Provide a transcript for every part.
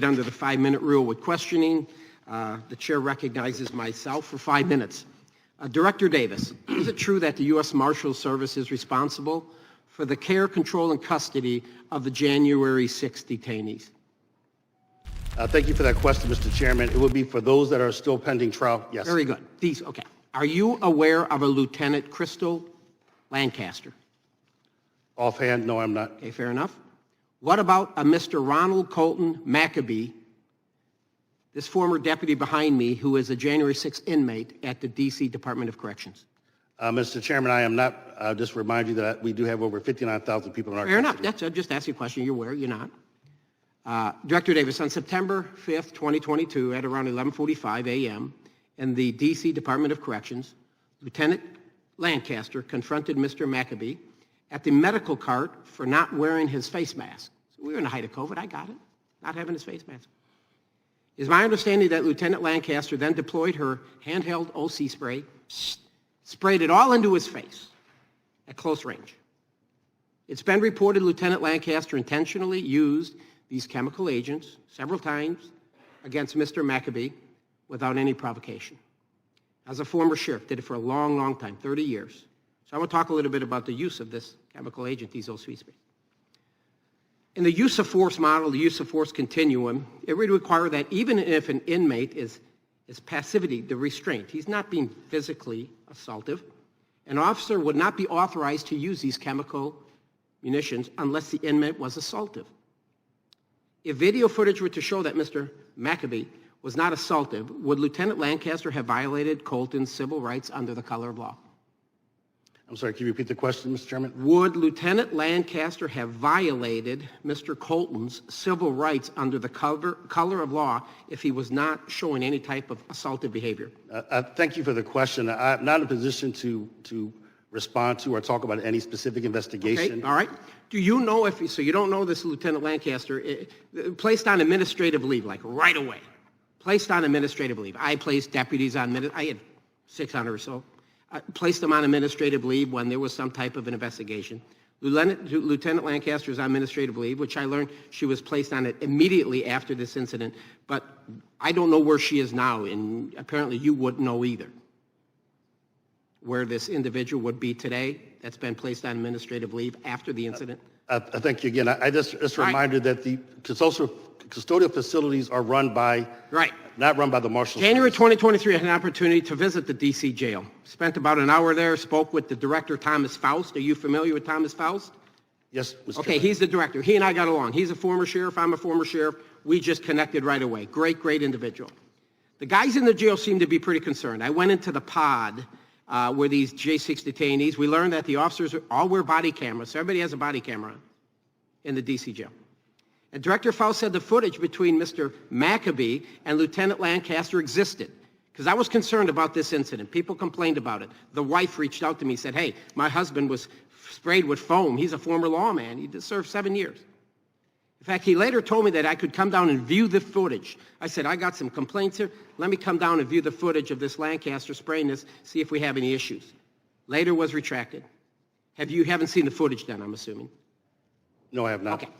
Under the 5-minute rule with questioning. The chair recognizes myself for 5 minutes. Director Davis, is it true that the U.S. Marshals Service is responsible for the care, control, and custody of the January 6 detainees? Thank you for that question, Mr. Chairman. It would be for those that are still pending trial, yes. Very good. Okay. Are you aware of a Lieutenant Crystal Lancaster? Offhand, no, I'm not. Okay, fair enough. What about a Mr. Ronald Colton Macabee, this former deputy behind me, who is a January 6 inmate at the D.C. Department of Corrections? Mr. Chairman, I am not. I'll just remind you that we do have over 59,000 people in our Fair custody. enough. That's just asking a question. You're aware, you're not. Director Davis, on September 5th, 2022, at around 11:45 a.m., in the D.C. Department of Corrections, Lieutenant Lancaster confronted Mr. Macabee at the medical cart for not wearing his face mask. So we were in the height of COVID. I got it. Not having his face mask. It is my understanding that Lieutenant Lancaster then deployed her handheld OC spray, sprayed it all into his face at close range. It's been reported Lieutenant Lancaster intentionally used these chemical agents several times against Mr. Macabee without any provocation. As a former sheriff, did it for a long, long time, 30 years. So I want to talk a little bit about the use of this chemical agent, these OC sprays. In the use of force model, the use of force continuum, it would require that even if an inmate is passivity, the restraint, he's not being physically assaultive, an officer would not be authorized to use these chemical munitions unless the inmate was assaultive. If video footage were to show that Mr. Macabee was not assaultive, would Lieutenant Lancaster have violated Colton's civil rights under the color of law? I'm sorry, can you repeat the question, Mr. Chairman? Would Lieutenant Lancaster have violated Mr. Colton's civil rights under the color of law if he was not showing any type of assaultive behavior? Thank you for the question. I'm not in a position to respond to or talk about any specific investigation. Okay, all right. Do you know if, so you don't know this Lieutenant Lancaster, placed on administrative leave, like right away, placed on administrative leave. I placed deputies on, I had 600 or so. Placed them on administrative leave when there was some type of an investigation. Lieutenant Lancaster is on administrative leave, which I learned she was placed on it immediately after this incident, but I don't know where she is now, and apparently you wouldn't know either where this individual would be today that's been placed on administrative leave after the incident. Thank you again. I just reminded that the custodial facilities are run by, not run by the Marshals. January 2023, I had an opportunity to visit the D.C. jail. Spent about an hour there, spoke with the director, Thomas Faust. Are you familiar with Thomas Faust? Yes, Mr. Okay, Chairman. he's the director. He and I got along. He's a former sheriff. I'm a former sheriff. We just connected right away. Great, great individual. The guys in the jail seem to be pretty concerned. I went into the pod where these J6 detainees, we learned that the officers all wear body cameras. So everybody has a body camera in the D.C. jail. And Director Faust said the footage between Mr. Macabee and Lieutenant Lancaster existed. Because I was concerned about this incident. People complained about it. The wife reached out to me and said, hey, my husband was sprayed with foam. He's a former lawman. He served 7 years. In fact, he later told me that I could come down and view the footage. I said, I got some complaints here. Let me come down and view the footage of this Lancaster spraying this, see if we have any issues. Later was retracted. You haven't seen the footage then, I'm assuming? No, I have not. Okay.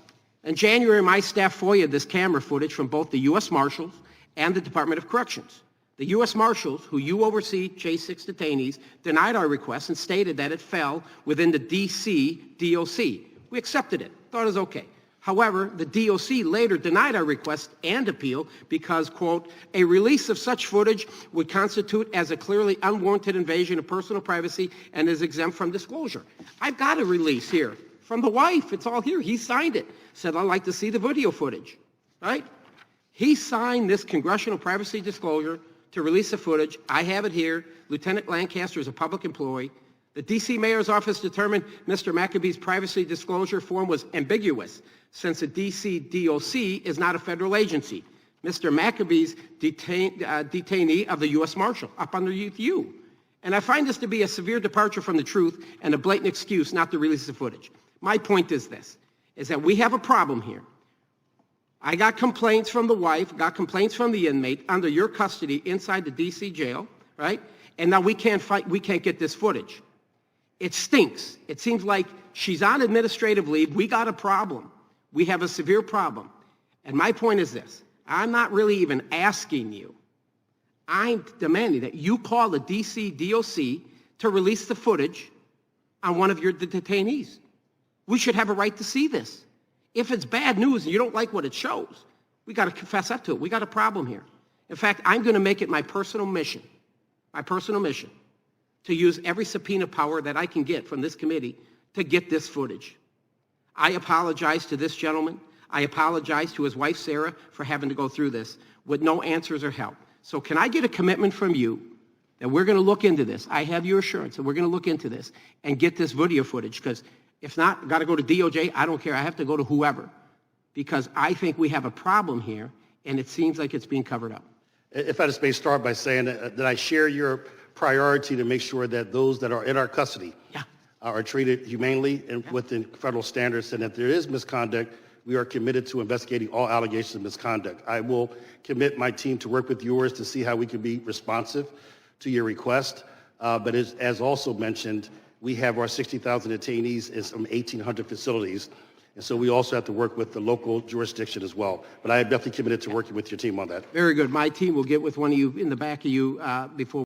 In January, my staff FOIA'd this camera footage from both the U.S. Marshals and the Department of Corrections. The U.S. Marshals, who you oversee J6 detainees, denied our request and stated that it fell within the D.C. DOC. We accepted it, thought it was okay. However, the DOC later denied our request and appeal because, quote, a release of such footage would constitute as a clearly unwarranted invasion of personal privacy and is exempt from disclosure. I've got a release here from the wife. It's all here. He signed it. Said, I'd like to see the video footage, right? He signed this congressional privacy disclosure to release the footage. I have it here. Lieutenant Lancaster is a public employee. The D.C. Mayor's office determined Mr. Macabee's privacy disclosure form was ambiguous since the D.C. DOC is not a federal agency. Mr. Macabee's detainee of the U.S. Marshal, up under you. And I find this to be a severe departure from the truth and a blatant excuse not to release the footage. My point is this, is that we have a problem here. I got complaints from the wife, got complaints from the inmate under your custody inside the D.C. jail, right? And now we can't get this footage. It stinks. It seems like she's on administrative leave. We got a problem. We have a severe problem. And my point is this, I'm not really even asking you. I'm demanding that you call the D.C. DOC to release the footage on one of your detainees. We should have a right to see this. If it's bad news and you don't like what it shows, we got to confess up to it. We got a problem here. In fact, I'm going to make it my personal mission to use every subpoena power that I can get from this committee to get this footage. I apologize to this gentleman. I apologize to his wife, Sarah, for having to go through this with no answers or help. So can I get a commitment from you that we're going to look into this? I have your assurance that we're going to look into this and get this video footage, because if not, I've got to go to DOJ. I don't care. I have to go to whoever, because I think we have a problem here, and it seems like it's being covered up. If I just may start by saying that I share your priority to make sure that those that are in our custody are treated humanely and within federal standards, and if there is misconduct, we are committed to investigating all allegations of misconduct. I will commit my team to work with yours to see how we can be responsive to your request. But as also mentioned, we have our 60,000 detainees in some 1,800 facilities. And so we also have to work with the local jurisdiction as well. But I am definitely committed to working with your team on that. Very good. My team will get with one of you in the back of you before